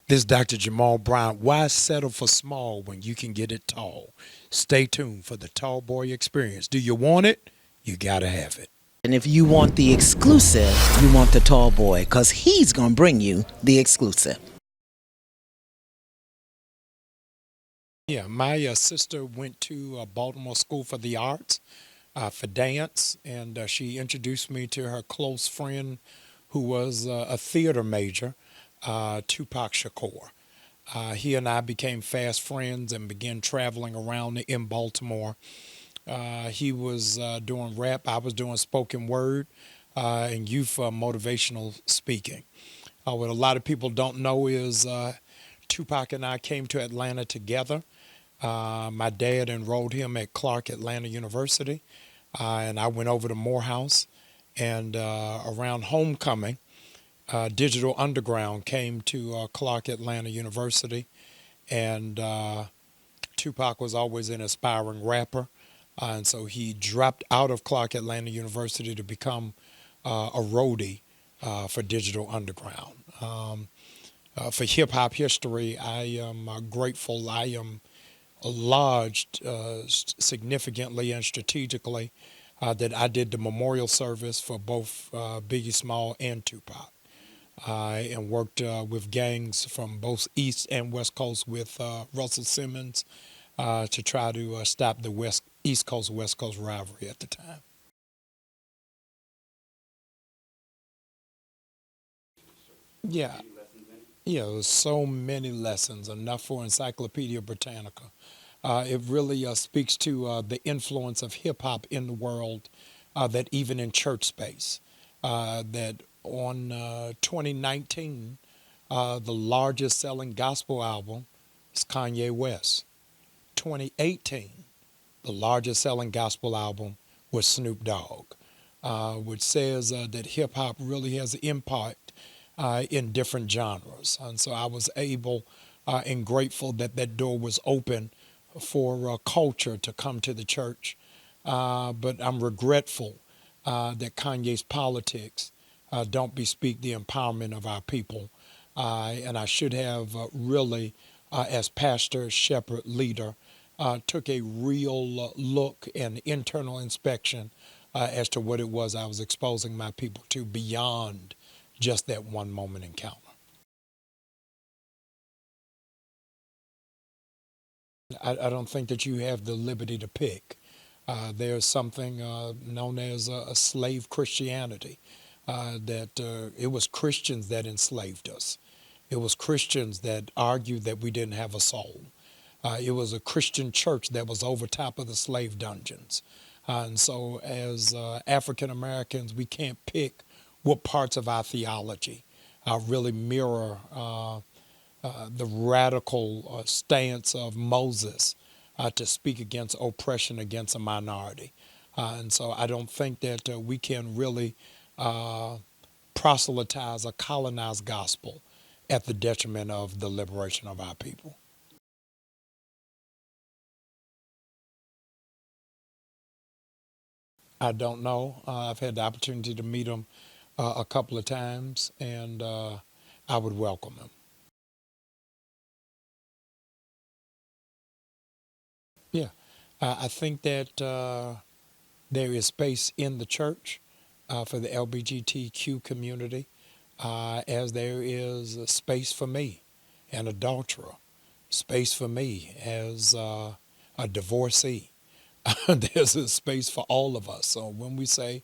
This is Dr. Jamal Bryant. Why settle for small when you can get it tall? Stay tuned for the Tall Boy experience. Do you want it? You got to have it. And if you want the exclusive, you want the tall boy, because he's going to bring you the exclusive. Yeah, my sister went to Baltimore School for the Arts for dance, and she introduced me to her close friend who was a theater major, Tupac Shakur. He and I became fast friends and began traveling around in Baltimore. He was doing rap, I was doing spoken word and youth motivational speaking. What a lot of people don't know is Tupac and I came to Atlanta together. My dad enrolled him at Clark Atlanta University, and I went over to Morehouse. And around homecoming, Digital Underground came to Clark Atlanta University, and Tupac was always an aspiring rapper. And so he dropped out of Clark Atlanta University to become a roadie for Digital Underground. For hip hop history, I am grateful. I am lodged significantly and strategically that I did the memorial service for both Biggie Small and Tupac. And worked with gangs from both East and West Coast with Russell Simmons to try to stop the East Coast West Coast rivalry at the time. Yeah, yeah, there's so many lessons, enough for Encyclopedia Britannica. It really speaks to the influence of hip hop in the world, that even in church space, that on 2019, the largest selling gospel album is Kanye West. 2018, the largest selling gospel album was Snoop Dogg, which says that hip hop really has an impact in different genres. And so I was able and grateful that that door was open for culture to come to the church. But I'm regretful that Kanye's politics don't bespeak the empowerment of our people. And I should have really, as pastor, shepherd, leader, took a real look and internal inspection as to what it was I was exposing my people to beyond just that one moment encounter. I don't think that you have the liberty to pick. There's something known as a slave Christianity, that it was Christians that enslaved us. It was Christians that argued that we didn't have a soul. It was a Christian church that was over top of the slave dungeons. And so, as African Americans, we can't pick what parts of our theology really mirror the radical stance of Moses to speak against oppression against a minority. And so I don't think that we can really proselytize or colonize gospel at the detriment of the liberation of our people. I don't know. I've had the opportunity to meet him a couple of times, and I would welcome him. Yeah, I think that there is space in the church for the LGBTQ community, as there is a space for me, an adulterer, space for me as a divorcee. There's a space for all of us. So when we say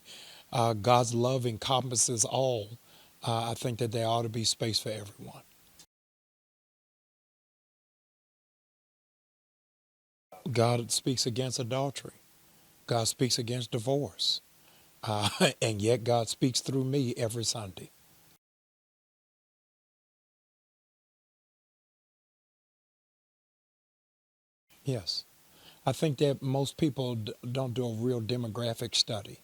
God's love encompasses all, I think that there ought to be space for everyone. God speaks against adultery. God speaks against divorce. And yet God speaks through me every Sunday. Yes. I think that most people don't do a real demographic study.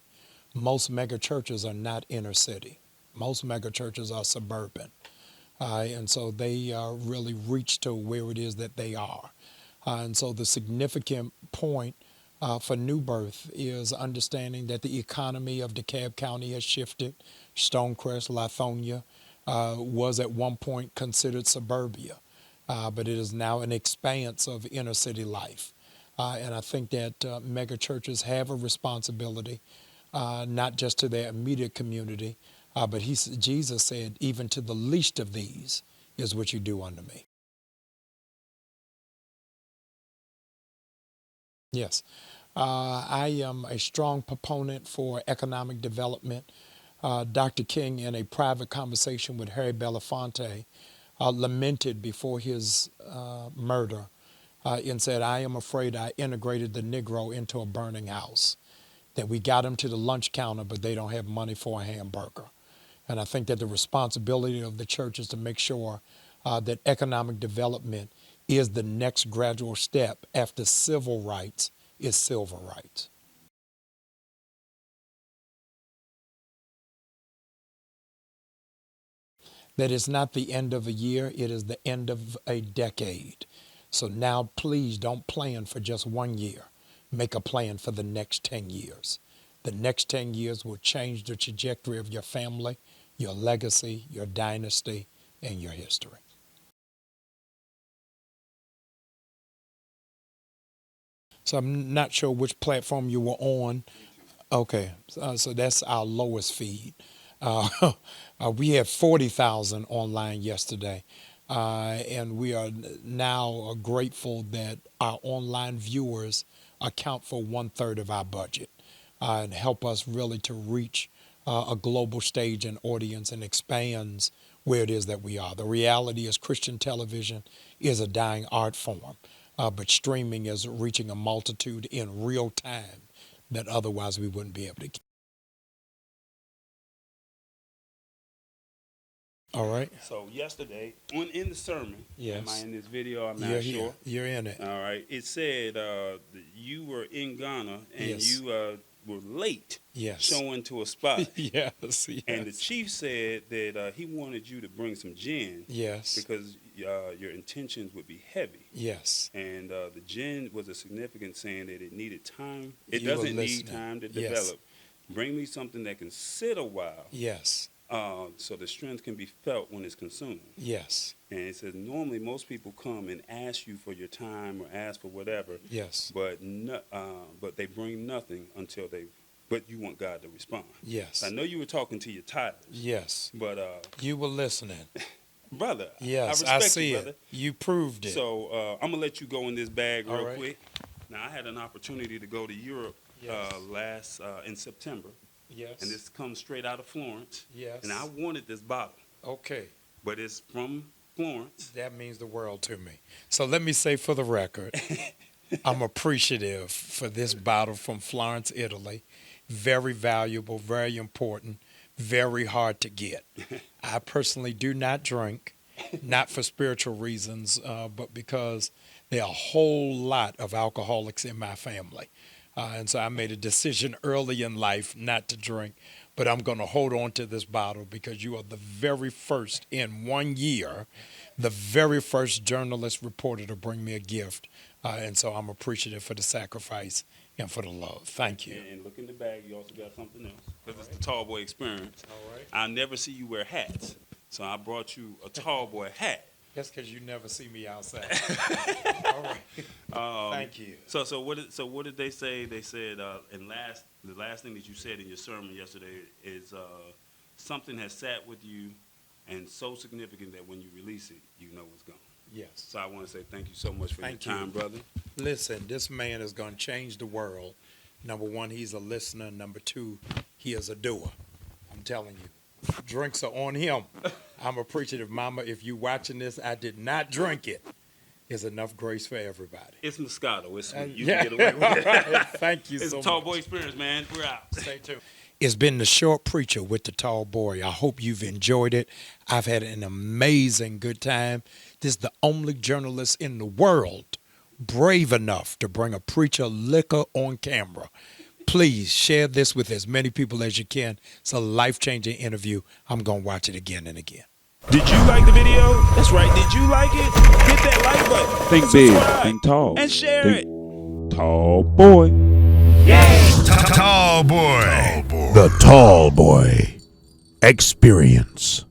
Most mega churches are not inner city. Most mega churches are suburban. And so they really reach to where it is that they are. And so the significant point for New Birth is understanding that the economy of DeKalb County has shifted. Stonecrest, Lithonia, was at one point considered suburbia, but it is now an expanse of inner city life. And I think that mega churches have a responsibility, not just to their immediate community, but Jesus said, even to the least of these is what you do unto me. Yes. I am a strong proponent for economic development. Dr. King, in a private conversation with Harry Belafonte, lamented before his murder and said, I am afraid I integrated the Negro into a burning house, that we got him to the lunch counter, but they don't have money for a hamburger. And I think that the responsibility of the church is to make sure that economic development is the next gradual step after civil rights is civil rights. That is not the end of a year, it is the end of a decade. So now please don't plan for just 1 year. Make a plan for the next 10 years. The next 10 years will change the trajectory of your family, your legacy, your dynasty, and your history. So I'm not sure which platform you were on. Okay, so that's our lowest feed. Uh, we had 40,000 online yesterday, and we are now grateful that our online viewers account for 1/3 of our budget and help us really to reach a global stage and audience and expands where it is that we are. The reality is Christian television is a dying art form, but streaming is reaching a multitude in real time that otherwise we wouldn't be able to. All right. So yesterday, in the sermon, Yes. am I in this video? I'm You're not here. sure. You're in it. All right. It said that you were in Ghana and Yes. you were late Yes. showing to a spot. Yes. Yes. And the chief said that he wanted you to bring some gin Yes. because your intentions would be heavy. Yes. And the gin was a significant saying that it needed time. It You were doesn't need listening. time to Yes. develop. Bring me something that can sit a while Yes. so the strength can be felt when it's consumed. Yes. And it says normally most people come and ask you for your time or ask for whatever, Yes. but but they bring nothing until but you want God to respond. Yes. I know you were talking to your titles, Yes. but You were listening. brother, Yes. I I respect see you, it. brother. You proved it. So I'm gonna let you go in this bag All real right. quick. Now I had an opportunity to go to Europe Yes. in September, Yes. and this comes straight out of Florence. Yes. And I wanted this bottle, Okay. but it's from Florence. That means the world to me. So let me say for the record, I'm appreciative for this bottle from Florence, Italy. Very valuable, very important, very hard to get. I personally do not drink, not for spiritual reasons, but because there are a whole lot of alcoholics in my family. And so I made a decision early in life not to drink, but I'm going to hold on to this bottle because you are the very first in 1 year, the very first journalist reporter to bring me a gift. And so I'm appreciative for the sacrifice and for the love. Thank you. And look in the bag. You also got something else because it's the tall boy experience. All right. I never see you wear hats, so I brought you a tall boy hat. That's because you never see me outside. All right. Thank you. So what did they say? They said the last thing that you said in your sermon yesterday is something has sat with you and so significant that when you release it, you know it's gone. Yes. So I want to say thank you so much for Thank your you. time, brother. Listen, this man is going to change the world. Number one, he's a listener. Number two, he is a doer. I'm telling you. Drinks are on him. I'm appreciative, Mama. If you watching this, I did not drink it. There's enough grace for everybody. It's Moscato. It's sweet. You Yeah. can get away with it. Thank you It's so a tall much. boy experience, man. We're out. Stay tuned. It's been the Short Preacher with the Tall Boy. I hope you've enjoyed it. I've had an amazing good time. This is the only journalist in the world brave enough to bring a preacher liquor on camera. Please share this with as many people as you can. It's a life-changing interview. I'm going to watch it again and again. Did you like the video? That's right. Did you like it? Hit that like button. Think subscribe, big, think tall. and share Think it. Tall boy. Tall boy. The Tall Boy Experience.